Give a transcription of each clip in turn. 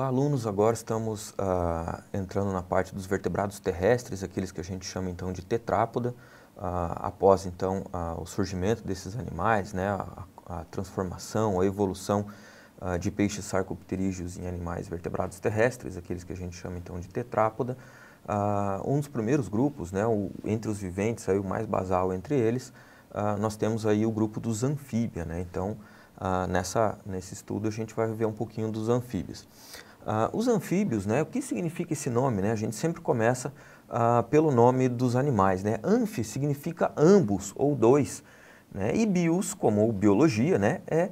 Olá, alunos. Agora estamos entrando na parte dos vertebrados terrestres, aqueles que a gente chama então de tetrápoda. Após então o surgimento desses animais, né, a transformação, a evolução de peixes sarcopterígeos em animais vertebrados terrestres, aqueles que a gente chama então de tetrápoda. Um dos primeiros grupos, né, entre os viventes, aí, o mais basal entre eles, nós temos aí o grupo dos anfíbia, né? Então, nesse estudo a gente vai ver um pouquinho dos anfíbios. Os anfíbios, né, o que significa esse nome, né? A gente sempre começa pelo nome dos animais, né? Anfi significa ambos ou dois, né? E bios, como biologia, né, é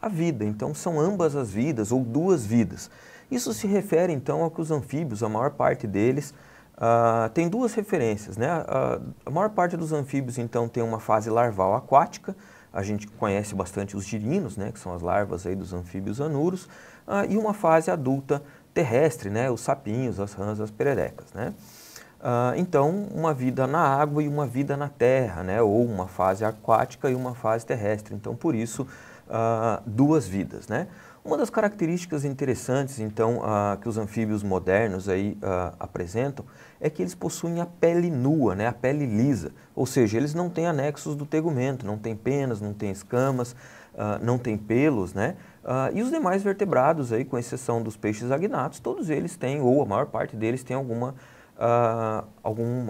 a vida. Então são ambas as vidas ou duas vidas. Isso se refere então a que os anfíbios, a maior parte deles, tem duas referências, né? A maior parte dos anfíbios então tem uma fase larval aquática. A gente conhece bastante os girinos, né, que são as larvas aí dos anfíbios anuros, e uma fase adulta terrestre, né, os sapinhos, as rãs, as pererecas, né? Então, uma vida na água e uma vida na terra, né, ou uma fase aquática e uma fase terrestre. Então, por isso, duas vidas, né? Uma das características interessantes, então, que os anfíbios modernos aí apresentam é que eles possuem a pele nua, né, a pele lisa, ou seja, eles não têm anexos do tegumento, não têm penas, não têm escamas, não têm pelos, né? E os demais vertebrados, aí, com exceção dos peixes agnatos, todos eles têm, ou a maior parte deles tem alguma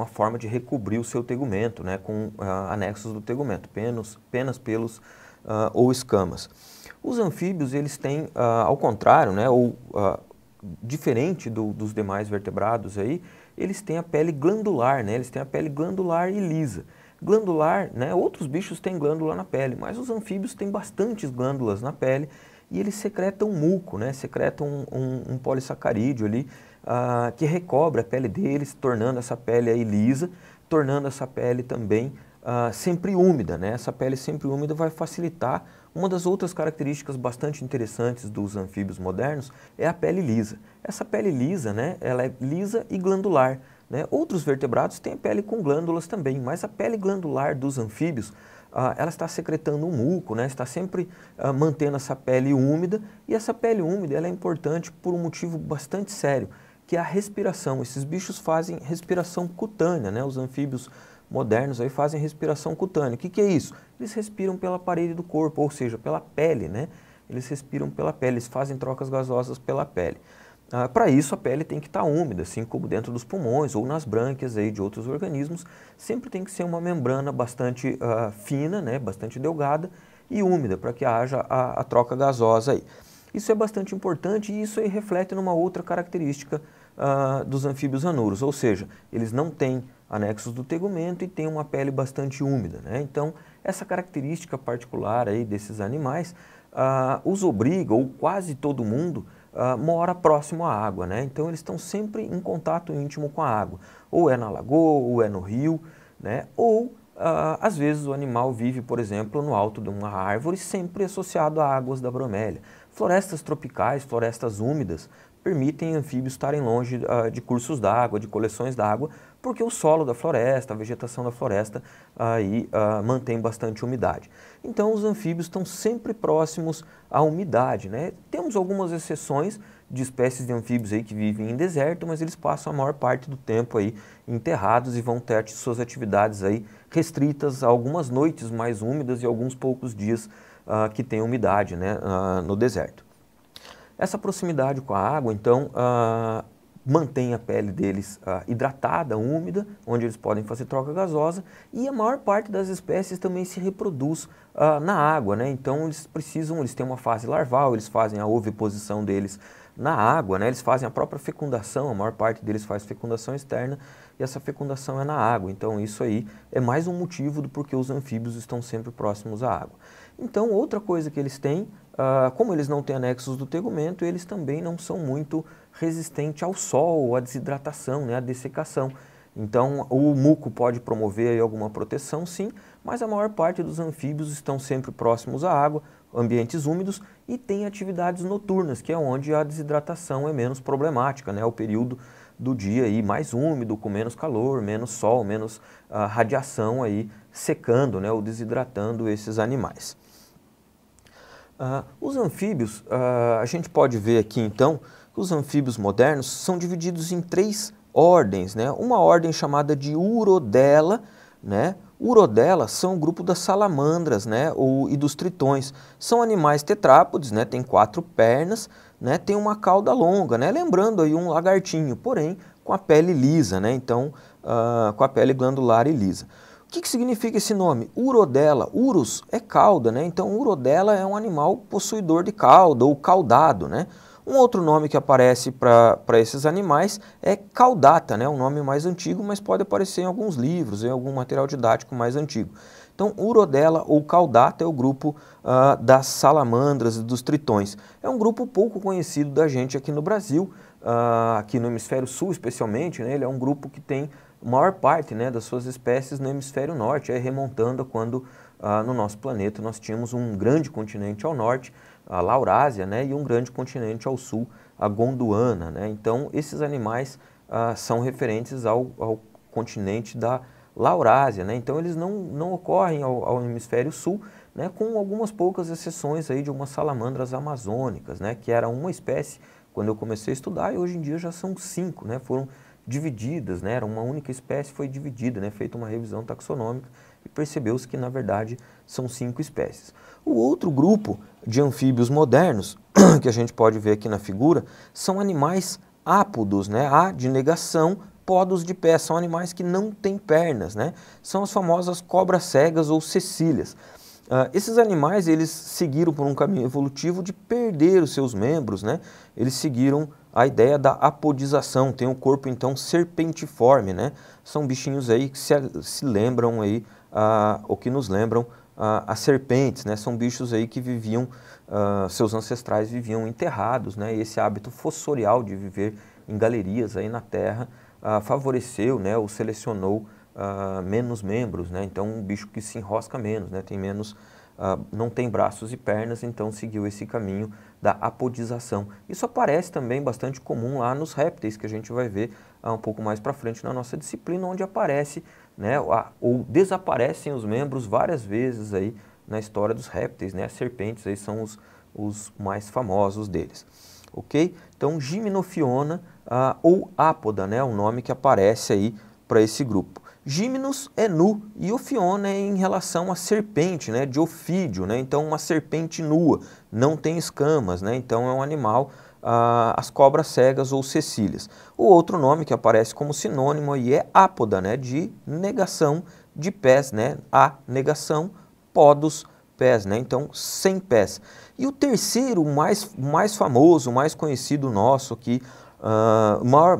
forma de recobrir o seu tegumento, né, com anexos do tegumento, penas, pelos ou escamas. Os anfíbios, eles têm, ao contrário, né, ou diferente dos demais vertebrados aí, eles têm a pele glandular, né, eles têm a pele glandular e lisa. Glandular, né, outros bichos têm glândula na pele, mas os anfíbios têm bastantes glândulas na pele e eles secretam muco, né, secretam um polissacarídeo ali que recobre a pele deles, tornando essa pele aí lisa, tornando essa pele também sempre úmida, né? Essa pele sempre úmida vai facilitar. Uma das outras características bastante interessantes dos anfíbios modernos é a pele lisa. Essa pele lisa, né, ela é lisa e glandular, né? Outros vertebrados têm a pele com glândulas também, mas a pele glandular dos anfíbios, ela está secretando um muco, né? Está sempre mantendo essa pele úmida, e essa pele úmida ela é importante por um motivo bastante sério, que é a respiração. Esses bichos fazem respiração cutânea, né? Os anfíbios modernos aí fazem respiração cutânea. O que é isso? Eles respiram pela parede do corpo, ou seja, pela pele, né? Eles respiram pela pele, eles fazem trocas gasosas pela pele. Para isso, a pele tem que estar úmida, assim como dentro dos pulmões ou nas brânquias aí de outros organismos. Sempre tem que ser uma membrana bastante fina, né? Bastante delgada e úmida, para que haja a troca gasosa aí. Isso é bastante importante e isso aí reflete numa outra característica dos anfíbios anuros, ou seja, eles não têm anexos do tegumento e têm uma pele bastante úmida, né? Então, essa característica particular aí desses animais os obriga, ou quase todo mundo, mora próximo à água, né? Então, eles estão sempre em contato íntimo com a água, ou é na lagoa, ou é no rio, né? Ou às vezes o animal vive, por exemplo, no alto de uma árvore, sempre associado a águas da bromélia. Florestas tropicais, florestas úmidas, permitem anfíbios estarem longe de cursos d'água, de coleções d'água, porque o solo da floresta, a vegetação da floresta aí mantém bastante umidade. Então os anfíbios estão sempre próximos à umidade, né? Temos algumas exceções de espécies de anfíbios aí que vivem em deserto, mas eles passam a maior parte do tempo aí enterrados e vão ter suas atividades aí restritas a algumas noites mais úmidas e alguns poucos dias que tem umidade, né, no deserto. Essa proximidade com a água, então, mantém a pele deles hidratada, úmida, onde eles podem fazer troca gasosa, e a maior parte das espécies também se reproduz na água, né? Então eles têm uma fase larval, eles fazem a oviposição deles na água, né? Eles fazem a própria fecundação, a maior parte deles faz fecundação externa, e essa fecundação é na água. Então isso aí é mais um motivo do porquê os anfíbios estão sempre próximos à água. Então outra coisa que eles têm, como eles não têm anexos do tegumento, eles também não são muito resistentes ao sol, à desidratação, né, à dessecação. Então o muco pode promover aí alguma proteção, sim, mas a maior parte dos anfíbios estão sempre próximos à água, ambientes úmidos, e têm atividades noturnas, que é onde a desidratação é menos problemática, né, o período do dia aí mais úmido, com menos calor, menos sol, menos radiação aí secando, né, ou desidratando esses animais. Os anfíbios, a gente pode ver aqui então que os anfíbios modernos são divididos em 3 ordens, né? Uma ordem chamada de Urodela, né? Urodela são o grupo das salamandras, né? E dos tritões. São animais tetrápodes, né? Tem 4 pernas, né? Tem uma cauda longa, né? Lembrando aí um lagartinho, porém com a pele lisa, né? Então, com a pele glandular e lisa. O que significa esse nome? Urodela. Urus é cauda, né? Então, urodela é um animal possuidor de cauda ou caudado, né? Um outro nome que aparece para esses animais é caudata, né? Um nome mais antigo, mas pode aparecer em alguns livros, em algum material didático mais antigo. Então, urodela ou caudata é o grupo das salamandras e dos tritões. É um grupo pouco conhecido da gente aqui no Brasil, aqui no hemisfério sul especialmente, né? Ele é um grupo que tem maior parte, né, das suas espécies no hemisfério norte, remontando a quando no nosso planeta nós tínhamos um grande continente ao norte, a Laurásia, né, e um grande continente ao sul, a Gondwana, né? Então, esses animais são referentes ao continente da Laurásia, né? Então, eles não ocorrem ao hemisfério sul, né, com algumas poucas exceções aí de umas salamandras amazônicas, né, que era uma espécie quando eu comecei a estudar e hoje em dia já são 5, né? Foram divididas, né? Era uma única espécie, foi dividida, né? Feita uma revisão taxonômica e percebeu-se que, na verdade, são 5 espécies. O outro grupo de anfíbios modernos, que a gente pode ver aqui na figura, são animais ápodos, né? A de negação, podos de pé, são animais que não têm pernas, né? São as famosas cobras cegas ou cecílias. Esses animais, eles seguiram por um caminho evolutivo de perder os seus membros, né? Eles seguiram a ideia da apodização, tem um corpo então serpentiforme, né? São bichinhos aí que se lembram aí, ou que nos lembram as serpentes, né? São bichos aí que viviam, seus ancestrais viviam enterrados, né? E esse hábito fossorial de viver em galerias aí na terra favoreceu, né? Ou selecionou menos membros, né? Então um bicho que se enrosca menos, né? Tem menos, não tem braços e pernas, então seguiu esse caminho da apodização. Isso aparece também bastante comum lá nos répteis, que a gente vai ver um pouco mais para frente na nossa disciplina, onde aparece, né, ou desaparecem os membros várias vezes aí na história dos répteis, né? As serpentes aí são os mais famosos deles. Ok? Então, Gymnophiona ou Apoda, né? É o nome que aparece aí para esse grupo. Gymnos é nu e Ophiona é em relação à serpente, né, de ofídio, né, então uma serpente nua, não tem escamas, né, então é um animal, as cobras cegas ou cecílias. O outro nome que aparece como sinônimo aí é Apoda, né, de negação de pés, né, a negação, podos, pés, né, então sem pés. E o terceiro, mais famoso, mais conhecido nosso aqui,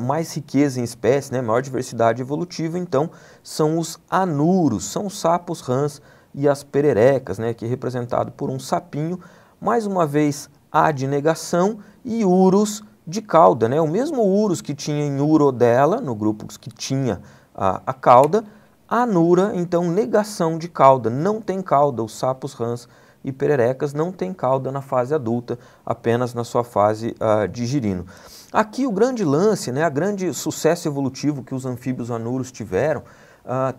mais riqueza em espécies, né, maior diversidade evolutiva, então, são os anuros, são os sapos, rãs e as pererecas, né, que é representado por um sapinho, mais uma vez A de negação e urus de cauda, né, o mesmo urus que tinha em Urodela, no grupo que tinha a cauda, anura, então, negação de cauda, não tem cauda, os sapos, rãs e pererecas não têm cauda na fase adulta, apenas na sua fase de girino. Aqui o grande lance, né, o grande sucesso evolutivo que os anfíbios anuros tiveram,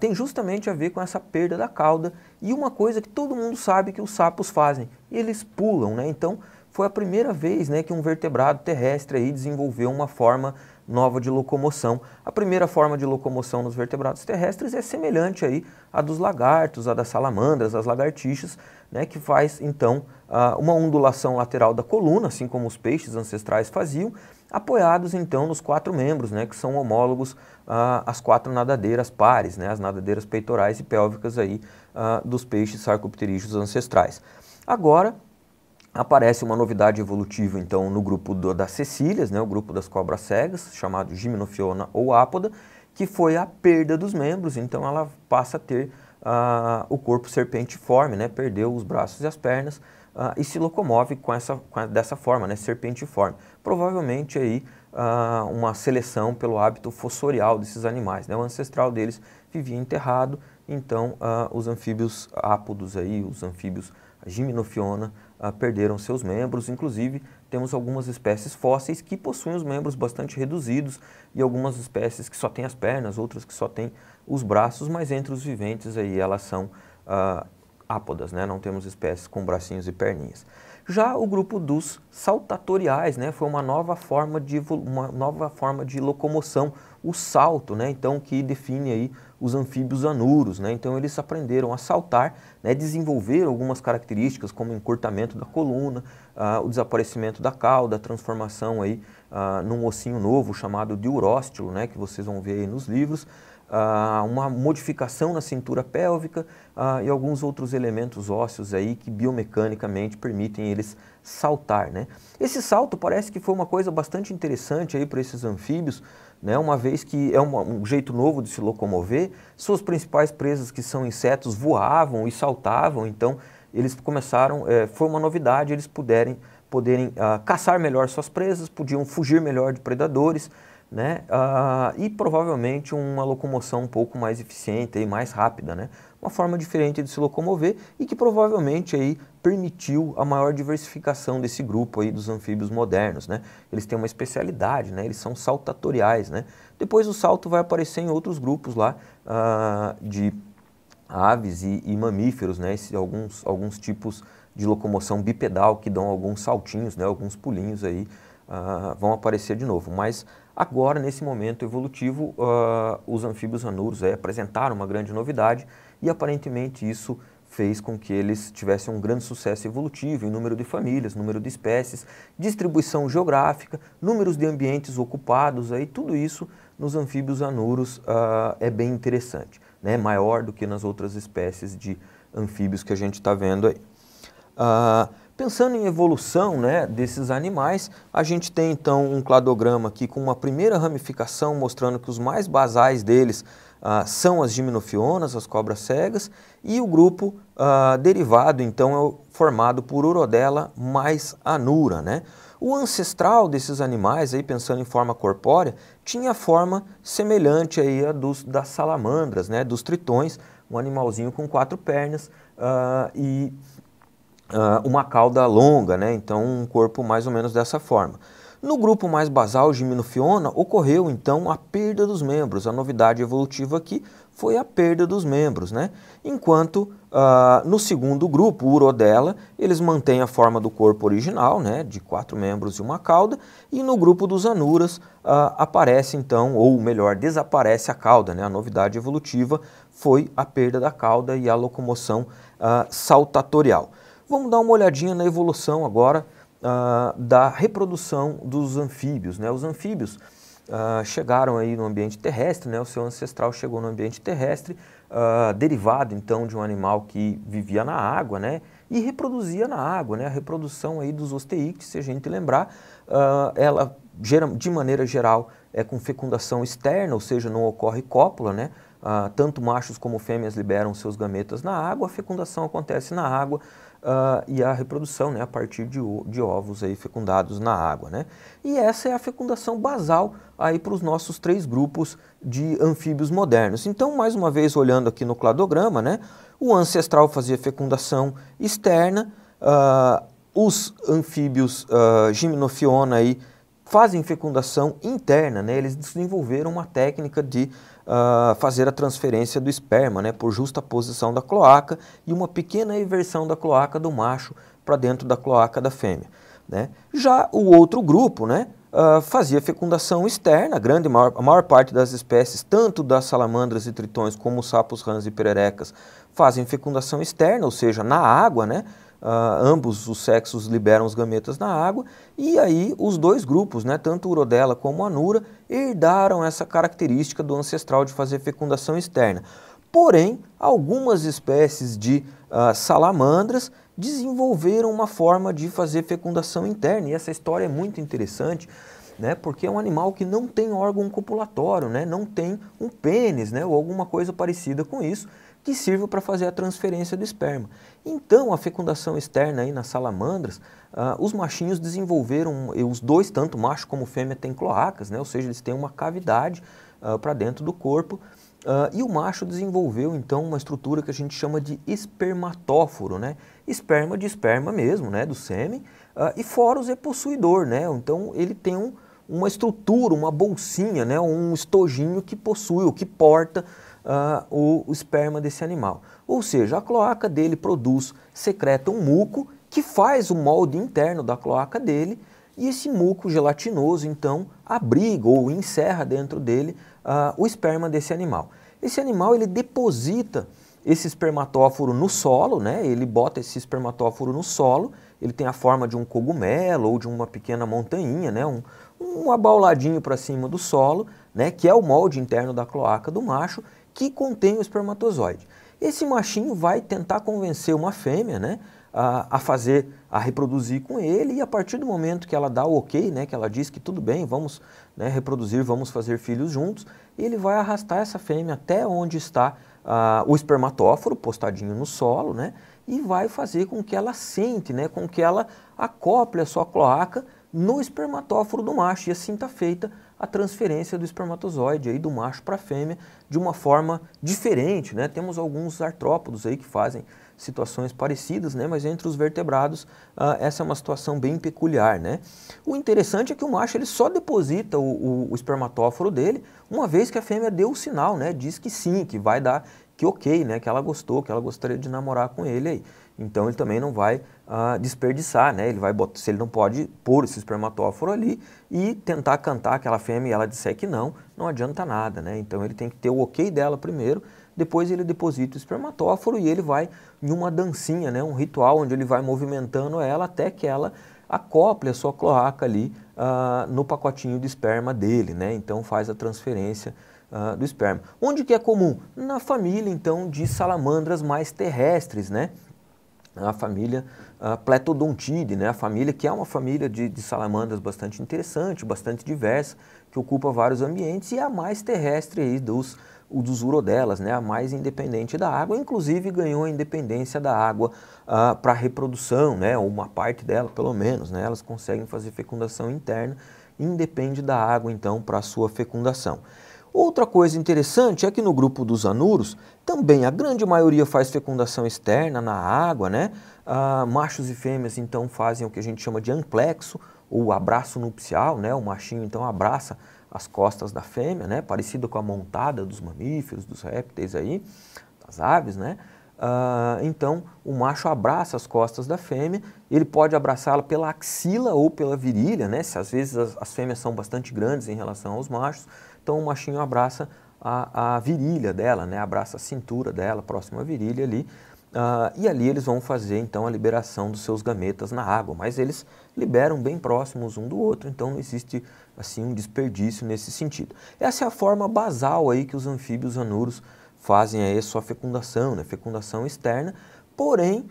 tem justamente a ver com essa perda da cauda e uma coisa que todo mundo sabe que os sapos fazem, eles pulam, né? Então foi a primeira vez, né, que um vertebrado terrestre aí desenvolveu uma forma nova de locomoção. A primeira forma de locomoção nos vertebrados terrestres é semelhante aí à dos lagartos, à das salamandras, às lagartixas, né, que faz então uma ondulação lateral da coluna, assim como os peixes ancestrais faziam, apoiados então nos 4 membros, né, que são homólogos às 4 nadadeiras pares, né, as nadadeiras peitorais e pélvicas aí, dos peixes sarcopterígeos ancestrais. Agora aparece uma novidade evolutiva então no grupo das cecílias, né, o grupo das cobras cegas, chamado Gymnophiona ou Apoda, que foi a perda dos membros, então ela passa a ter o corpo serpentiforme, né, perdeu os braços e as pernas, e se locomove dessa forma, né, serpentiforme. Provavelmente aí uma seleção pelo hábito fossorial desses animais, né, o ancestral deles vivia enterrado, então os anfíbios ápodos aí, os anfíbios Gymnophiona perderam seus membros, inclusive temos algumas espécies fósseis que possuem os membros bastante reduzidos e algumas espécies que só têm as pernas, outras que só têm os braços, mas entre os viventes aí elas são ápodas, né? Não temos espécies com bracinhos e perninhas. Já o grupo dos saltatoriais, né, foi uma nova forma de locomoção, o salto, né, então que define aí os anfíbios anuros, né, então eles aprenderam a saltar, né, desenvolveram algumas características como encurtamento da coluna, o desaparecimento da cauda, a transformação aí num ossinho novo chamado diuróstilo, né, que vocês vão ver aí nos livros, uma modificação na cintura pélvica e alguns outros elementos ósseos aí que biomecanicamente permitem eles saltar, né? Esse salto parece que foi uma coisa bastante interessante aí para esses anfíbios, né? Uma vez que é um jeito novo de se locomover, suas principais presas, que são insetos, voavam e saltavam, então eles começaram, foi uma novidade, eles poderem caçar melhor suas presas, podiam fugir melhor de predadores, né? E provavelmente uma locomoção um pouco mais eficiente e mais rápida, né? Uma forma diferente de se locomover e que provavelmente aí permitiu a maior diversificação desse grupo aí dos anfíbios modernos, né? Eles têm uma especialidade, né? Eles são saltatoriais, né? Depois o salto vai aparecer em outros grupos lá de aves e mamíferos, né? Alguns tipos de locomoção bipedal que dão alguns saltinhos, né? Alguns pulinhos aí vão aparecer de novo, mas agora, nesse momento evolutivo, os anfíbios anuros apresentaram uma grande novidade e aparentemente isso fez com que eles tivessem um grande sucesso evolutivo em número de famílias, número de espécies, distribuição geográfica, números de ambientes ocupados, aí, tudo isso nos anfíbios anuros é bem interessante, né? Maior do que nas outras espécies de anfíbios que a gente está vendo aí. Pensando em evolução, né, desses animais, a gente tem então um cladograma aqui com uma primeira ramificação mostrando que os mais basais deles são as gimnofionas, as cobras cegas, e o grupo derivado então é formado por Urodela mais Anura, né? O ancestral desses animais, aí, pensando em forma corpórea, tinha forma semelhante aí das salamandras, né, dos tritões, um animalzinho com 4 pernas e uma cauda longa, né? Então um corpo mais ou menos dessa forma. No grupo mais basal, Gymnophiona, ocorreu então a perda dos membros. A novidade evolutiva aqui foi a perda dos membros, né? Enquanto no segundo grupo, o Urodela, eles mantêm a forma do corpo original, né? De 4 membros e uma cauda, e no grupo dos Anuras aparece então, ou melhor, desaparece a cauda, né? A novidade evolutiva foi a perda da cauda e a locomoção saltatorial. Vamos dar uma olhadinha na evolução agora da reprodução dos anfíbios, né? Os anfíbios chegaram aí no ambiente terrestre, né? O seu ancestral chegou no ambiente terrestre, derivado então de um animal que vivia na água, né? E reproduzia na água, né? A reprodução aí dos osteíctes, se a gente lembrar, ela de maneira geral é com fecundação externa, ou seja, não ocorre cópula, né? Tanto machos como fêmeas liberam seus gametas na água, a fecundação acontece na água e a reprodução, né, a partir de ovos aí fecundados na água, né? E essa é a fecundação basal aí para os nossos 3 grupos de anfíbios modernos. Então, mais uma vez, olhando aqui no cladograma, né, o ancestral fazia fecundação externa, os anfíbios Gymnophiona aí fazem fecundação interna, né? Eles desenvolveram uma técnica de fazer a transferência do esperma, né? Por justa posição da cloaca e uma pequena inversão da cloaca do macho para dentro da cloaca da fêmea, né? Já o outro grupo, né? Fazia fecundação externa, a maior parte das espécies, tanto das salamandras e tritões como os sapos, rãs e pererecas, fazem fecundação externa, ou seja, na água, né? Ambos os sexos liberam os gametas na água, e aí os 2 grupos, né, tanto o Urodela como a Anura, herdaram essa característica do ancestral de fazer fecundação externa. Porém, algumas espécies de salamandras desenvolveram uma forma de fazer fecundação interna, e essa história é muito interessante, né, porque é um animal que não tem órgão copulatório, né, não tem um pênis, né, ou alguma coisa parecida com isso, que sirva para fazer a transferência do esperma. Então, a fecundação externa aí nas salamandras, os machinhos desenvolveram, os 2, tanto macho como fêmea, têm cloacas, né? Ou seja, eles têm uma cavidade para dentro do corpo, e o macho desenvolveu, então, uma estrutura que a gente chama de espermatóforo, né? Esperma de esperma mesmo, né? Do sêmen, e foros é possuidor, né? Então, ele tem uma estrutura, uma bolsinha, né? Um estojinho que possui, ou que porta o esperma desse animal. Ou seja, a cloaca dele secreta um muco que faz o molde interno da cloaca dele, e esse muco gelatinoso, então, abriga ou encerra dentro dele o esperma desse animal. Esse animal, ele deposita esse espermatóforo no solo, né? Ele bota esse espermatóforo no solo, ele tem a forma de um cogumelo ou de uma pequena montanha, né? Um abauladinho para cima do solo, né? Que é o molde interno da cloaca do macho, que contém o espermatozoide. Esse machinho vai tentar convencer uma fêmea, né? A reproduzir com ele, e a partir do momento que ela dá o ok, né, que ela diz que tudo bem, vamos, né, reproduzir, vamos fazer filhos juntos, ele vai arrastar essa fêmea até onde está o espermatóforo postadinho no solo, né, e vai fazer com que ela sente, né, com que ela acople a sua cloaca no espermatóforo do macho, e assim está feita a transferência do espermatozoide aí do macho para a fêmea de uma forma diferente, né? Temos alguns artrópodos aí que fazem situações parecidas, né? Mas entre os vertebrados essa é uma situação bem peculiar, né? O interessante é que o macho ele só deposita o espermatóforo dele uma vez que a fêmea deu o sinal, né? Diz que sim, que vai dar, que ok, né? Que ela gostou, que ela gostaria de namorar com ele aí. Então ele também não vai desperdiçar, né? Ele vai botar, se ele não pode pôr esse espermatóforo ali e tentar cantar aquela fêmea e ela disser que não adianta nada, né? Então ele tem que ter o ok dela primeiro, depois ele deposita o espermatóforo e ele vai em uma dancinha, né? Um ritual onde ele vai movimentando ela até que ela acople a sua cloaca ali no pacotinho de esperma dele, né? Então faz a transferência do esperma. Onde que é comum? Na família, então, de salamandras mais terrestres, né? A família Pletodontidae, né? A família que é uma família de salamandras bastante interessante, bastante diversa, que ocupa vários ambientes e é a mais terrestre aí dos urodelas, né? A mais independente da água, inclusive ganhou a independência da água para reprodução, né? Ou uma parte dela, pelo menos, né? Elas conseguem fazer fecundação interna, independe da água, então, para a sua fecundação. Outra coisa interessante é que no grupo dos anuros, também a grande maioria faz fecundação externa na água, né? Machos e fêmeas então fazem o que a gente chama de amplexo, ou abraço nupcial, né? O machinho então abraça as costas da fêmea, né? Parecido com a montada dos mamíferos, dos répteis aí, das aves, né? Então o macho abraça as costas da fêmea, ele pode abraçá-la pela axila ou pela virilha, né? Se às vezes as fêmeas são bastante grandes em relação aos machos, então o machinho abraça a virilha dela, né? Abraça a cintura dela, próxima à virilha ali, e ali eles vão fazer então a liberação dos seus gametas na água, mas eles liberam bem próximos um do outro, então não existe assim um desperdício nesse sentido. Essa é a forma basal aí que os anfíbios anuros fazem aí a sua fecundação, né? Fecundação externa, porém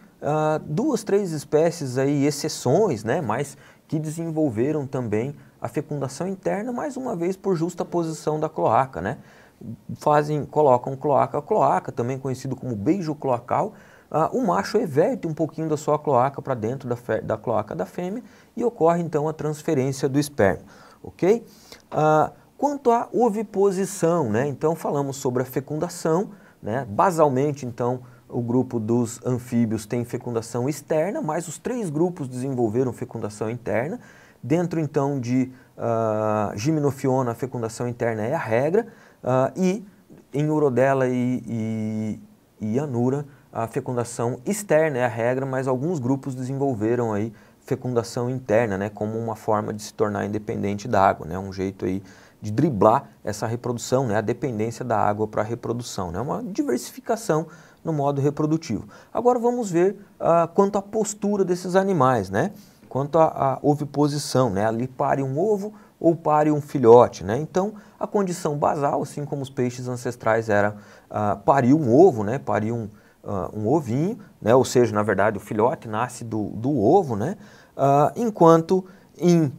duas, três espécies aí, exceções, né? Mas que desenvolveram também a fecundação interna, mais uma vez por justa posição da cloaca, né? Colocam cloaca a cloaca, também conhecido como beijo cloacal. O macho everte um pouquinho da sua cloaca para dentro da cloaca da fêmea e ocorre então a transferência do esperma, ok? Quanto à oviposição, né? Então falamos sobre a fecundação, né? Basalmente então o grupo dos anfíbios tem fecundação externa, mas os três grupos desenvolveram fecundação interna. Dentro então de Gymnophiona a fecundação interna é a regra, e em Urodela e Anura a fecundação externa é a regra, mas alguns grupos desenvolveram aí fecundação interna, né, como uma forma de se tornar independente da água, né, um jeito aí de driblar essa reprodução, né, a dependência da água para a reprodução, né, uma diversificação no modo reprodutivo. Agora vamos ver quanto à postura desses animais, né, quanto à oviposição, né, ali pare um ovo ou pare um filhote, né, então a condição basal, assim como os peixes ancestrais era parir um ovo, né, parir um ovinho, né, ou seja, na verdade o filhote nasce do ovo, né, enquanto em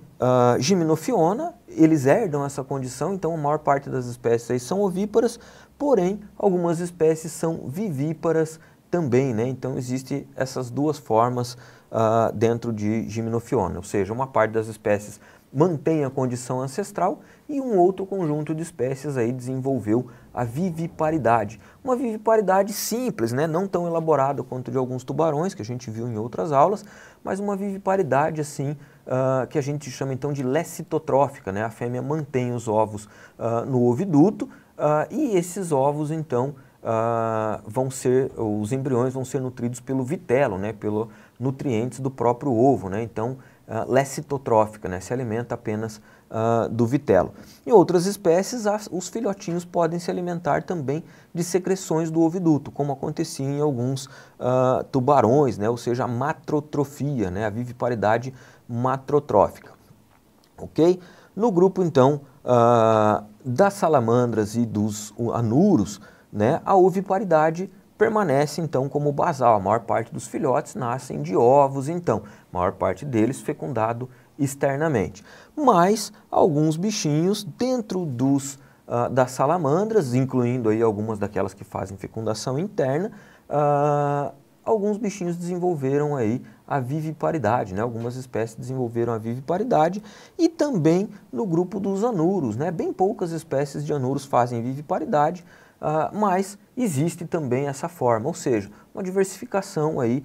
Gymnophiona eles herdam essa condição, então a maior parte das espécies aí são ovíparas, porém algumas espécies são vivíparas também, né, então existem essas duas formas dentro de Gymnophiona, ou seja, uma parte das espécies mantém a condição ancestral e um outro conjunto de espécies aí desenvolveu a viviparidade. Uma viviparidade simples, né? Não tão elaborada quanto de alguns tubarões, que a gente viu em outras aulas, mas uma viviparidade assim, que a gente chama então de lecitotrófica, né? A fêmea mantém os ovos no oviduto e esses ovos então os embriões vão ser nutridos pelo vitelo, né, pelos nutrientes do próprio ovo, né, então lecitotrófica, né, se alimenta apenas do vitelo. Em outras espécies, os filhotinhos podem se alimentar também de secreções do oviduto, como acontecia em alguns tubarões, né, ou seja, a matrotrofia, né, a viviparidade matrotrófica. Ok? No grupo, então, das salamandras e dos anuros, né, a oviparidade permanece, então, como basal. A maior parte dos filhotes nascem de ovos, então, a maior parte deles fecundado externamente. Mas alguns bichinhos dentro das salamandras, incluindo aí algumas daquelas que fazem fecundação interna, alguns bichinhos desenvolveram aí a viviparidade, né? Algumas espécies desenvolveram a viviparidade e também no grupo dos anuros, né? Bem poucas espécies de anuros fazem viviparidade, mas existe também essa forma, ou seja, uma diversificação aí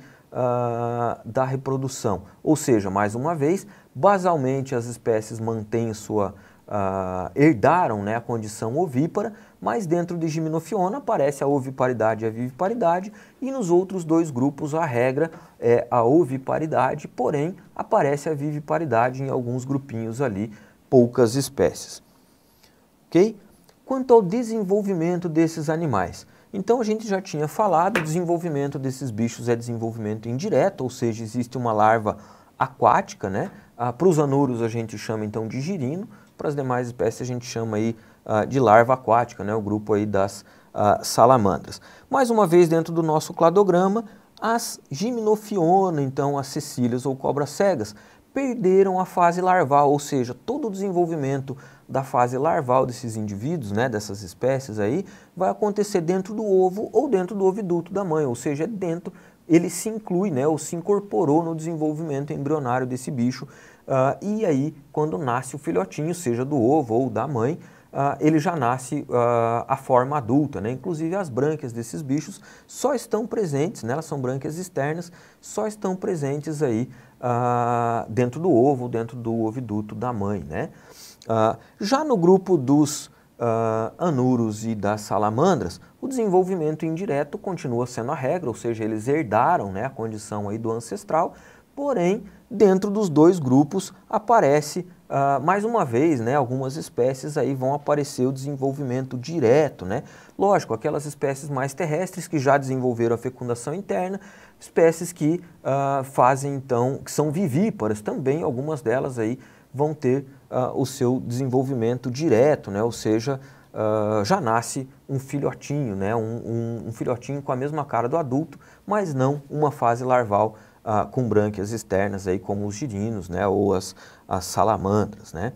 da reprodução. Ou seja, mais uma vez, basalmente as espécies mantêm herdaram, né, a condição ovípara, mas dentro de Gymnophiona aparece a oviparidade e a viviparidade, e nos outros dois grupos a regra é a oviparidade, porém aparece a viviparidade em alguns grupinhos ali, poucas espécies. Ok? Quanto ao desenvolvimento desses animais, então a gente já tinha falado, o desenvolvimento desses bichos é desenvolvimento indireto, ou seja, existe uma larva aquática, né? Para os anuros a gente chama então de girino, para as demais espécies a gente chama aí de larva aquática, né? O grupo aí das salamandras. Mais uma vez dentro do nosso cladograma, as Gymnophiona, então as cecílias ou cobras cegas, perderam a fase larval, ou seja, todo o desenvolvimento da fase larval desses indivíduos, né, dessas espécies aí, vai acontecer dentro do ovo ou dentro do oviduto da mãe, ou seja, ele se inclui, né, ou se incorporou no desenvolvimento embrionário desse bicho, e aí quando nasce o filhotinho, seja do ovo ou da mãe, ele já nasce a forma adulta, né? Inclusive as brânquias desses bichos só estão presentes, né? Elas são brânquias externas, só estão presentes aí dentro do ovo, dentro do oviduto da mãe, né? Já no grupo dos anuros e das salamandras, o desenvolvimento indireto continua sendo a regra, ou seja, eles herdaram, né, a condição aí do ancestral, porém, dentro dos dois grupos aparece, mais uma vez, né, algumas espécies aí vão aparecer o desenvolvimento direto, né? Lógico, aquelas espécies mais terrestres que já desenvolveram a fecundação interna, espécies que fazem então, que são vivíparas também, algumas delas aí vão ter o seu desenvolvimento direto, né? Ou seja, já nasce um filhotinho, né? Um filhotinho com a mesma cara do adulto, mas não uma fase larval com brânquias externas, aí, como os girinos, né? Ou as salamandras, né?